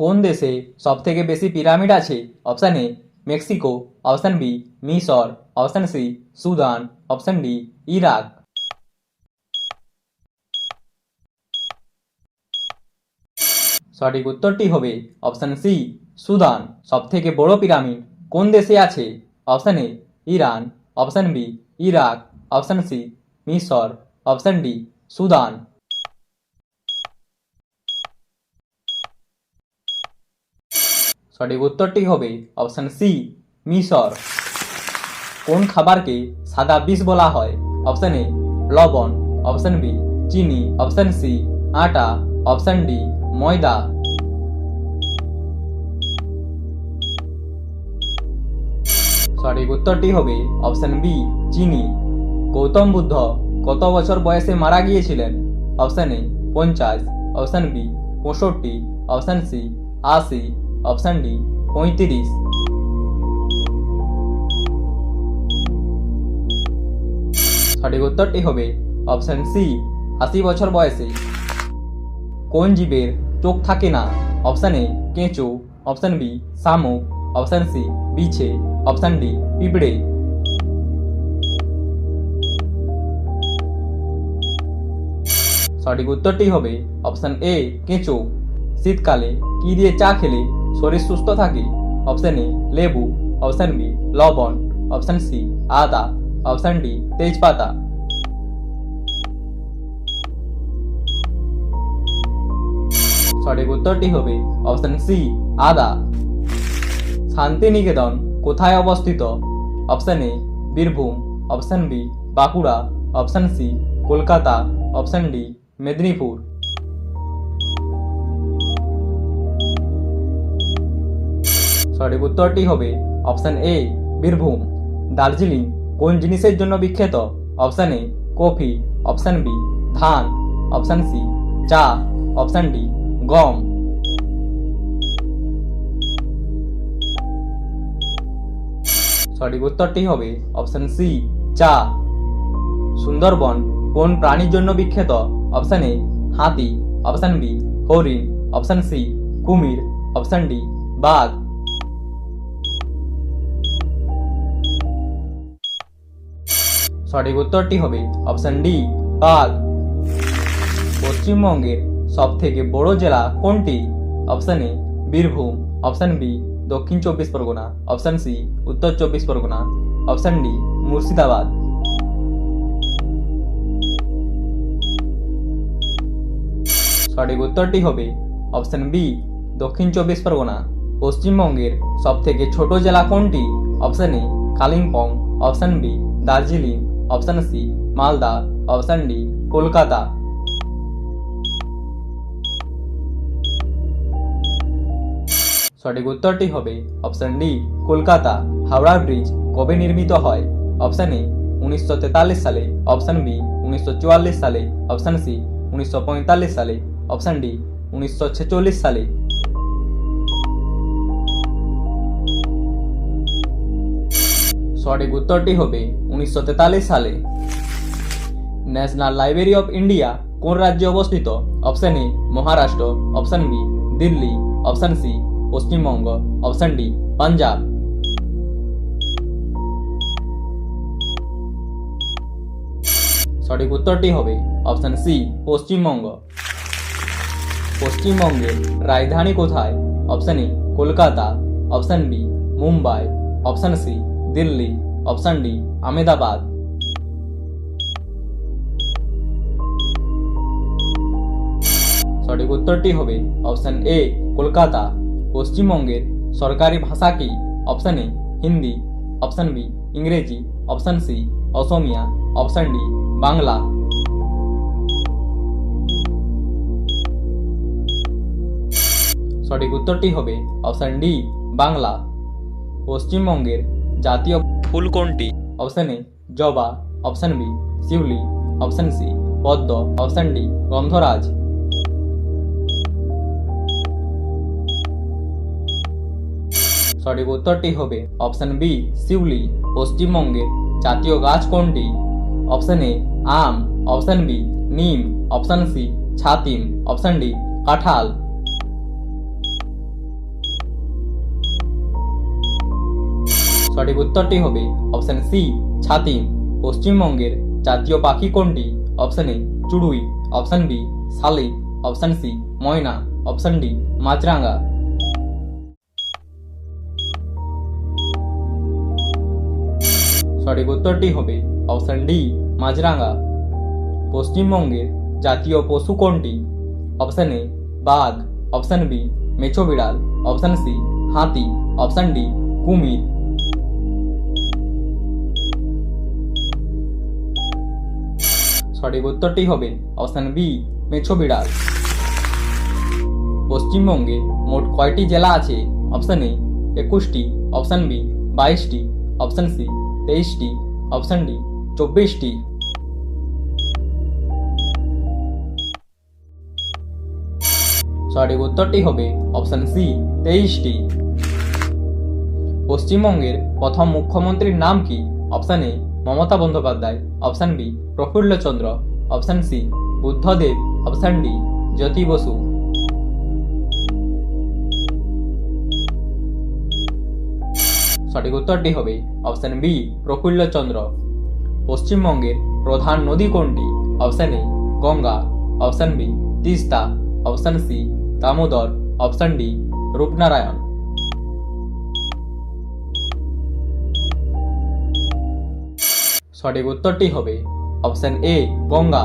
কোন দেশে সবথেকে বেশি পিরামিড আছে? Option A Mexico, option B মিশর, option C Sudan, option D Iraq. সঠিক উত্তরটি হবে অপশন সি সুদান। সবথেকে বড় পিরামিড কোন দেশে আছে? Option A Iran, option B Iraq, option C মিশর, অপশন ডি সুদান। সঠিক উত্তরটি হবে অপশন সি মিশর। কোন খাবারকে সাদা বিষ বলা হয়? অপশন এ লবণ, অপশন বি চিনি, অপশন সি আটা, অপশন ডি ময়দা। সঠিক উত্তরটি হবে অপশন বি চিনি। গৌতম বুদ্ধ কত বছর বয়সে মারা গিয়েছিলেন? Option A 50, option B 65, option C 80, option D 35। সঠিক উত্তরটি হবে অপশন সি 80 বছর বয়সে। কোন জীবের চোখ থাকে না? অপশন এ কেঁচো, অপশন বি শামুক, অপশন সি বিছে, অপশন ডি পিঁপড়ে। সঠিক উত্তরটি হবে অপশন এ কেঁচো। শীতকালে কি দিয়ে চা খেলে শরীর সুস্থ থাকে? অপশন এ লেবু, অপশন বি লবণ, অপশন সি আদা, অপশন ডি তেজপাতা। সঠিক উত্তরটি হবে অপশন সি আদা। শান্তিনিকেতন কোথায় অবস্থিত? Option A Birbhum, option B Bankura, option C Kolkata, option D Medinipur. সঠিক উত্তরটি হবে অপশন এ বীরভূম। দার্জিলিং কোন জিনিসের জন্য বিখ্যাত? Option A coffee, option B ধান, অপশন সি চা, অপশন ডি গম। সঠিক উত্তরটি হবে অপশন সি চা। সুন্দরবন কোন প্রাণীর জন্য বিখ্যাত? অপশন এ হাতি, অপশন বি হরিণ, অপশন সি কুমির, অপশন ডি বাঘ। সঠিক উত্তরটি হবে অপশন ডি বাঘ। পশ্চিমবঙ্গের সব থেকে বড় জেলা কোনটি? Option A Birbhum, option B Dakshin 24 Pargana, option C উত্তর 24 পরগনা, অপশন ডি মুর্শিদাবাদ। সঠিক উত্তরটি হবে অপশন বি দক্ষিণ 24 পরগনা। পশ্চিমবঙ্গের সব থেকে ছোট জেলা কোনটি? Option A Kalimpong, option B Darjeeling, option C Malda, option D Kolkata. সঠিক উত্তরটি হবে option D Kolkata. Howrah bridge কবে নির্মিত হয়? অপশন এ 1943 সালে, অপশন বি 1944 সালে, অপশন সি 1945 সালে, অপশন ডি 1946 সালে। সঠিক উত্তরটি হবে 1943 সালে। ন্যাশনাল লাইব্রেরি অফ ইন্ডিয়া কোন রাজ্যে অবস্থিত? Option A Maharashtra, option B Delhi, option C Paschimbanga, option D Punjab. সঠিক উত্তরটি হবে অপশন সি পশ্চিমবঙ্গ। পশ্চিমবঙ্গের রাজধানী কোথায়? Option A Kolkata, option B Mumbai, option C Delhi, option D Ahmedabad. সঠিক উত্তরটি হবে অপশন এ কলকাতা। পশ্চিমবঙ্গের সরকারি ভাষা কি? Option A Hindi, option B ইংরেজি, option C Asamiya, option D Bangla. সঠিক উত্তরটি হবে অপশন ডি বাংলা। পশ্চিমবঙ্গের জাতীয় ফুল কোনটি? অপশন এ জবা, অপশন বি শিউলি, অপশন সি পদ্ম, অপশন ডি গন্ধরাজ। সঠিক উত্তরটি হবে অপশন বি শিউলি। পশ্চিমবঙ্গের জাতীয় গাছ কোনটি? অপশন এ আম, অপশন বি নিম, অপশন সি ছাতিম, অপশন ডি কাঁঠাল। সঠিক উত্তরটি হবে অপশন সি ছাতিম। পশ্চিমবঙ্গের জাতীয় পাখি কোনটি? অপশন এ চড়ুই, অপশন বি শালিক, অপশন সি ময়না, অপশন ডি মাছরাঙা। সঠিক উত্তরটি হবে অপশন ডি মাছরাঙা। পশ্চিমবঙ্গের জাতীয় পশু কোনটি? অপশন এ বাঘ, অপশন বি মেছো বিড়াল, অপশন সি হাতি, অপশন ডি কুমির। সঠিক উত্তরটি হবে অপশন বি মেছো বিড়াল। পশ্চিমবঙ্গে মোট কয়টি জেলা আছে? অপশন এ 21টি, অপশন বি 22টি, অপশন সি 23টি, অপশন ডি 24টি। সঠিক উত্তরটি হবে অপশন সি 23টি। পশ্চিমবঙ্গের প্রথম মুখ্যমন্ত্রীর নাম কি? Option A Mamata Bandyopadhyay, option B Prafullachandra, option C Buddhadeb, option D Jyoti Basu. সঠিক উত্তরটি হবে অপশন বি প্রফুল্লচন্দ্র। পশ্চিমবঙ্গের প্রধান নদী কোনটি? Option A Ganga, option B Teesta, option C Damodar, option D Rupnarayan. সঠিক উত্তরটি হবে অপশন এ গঙ্গা।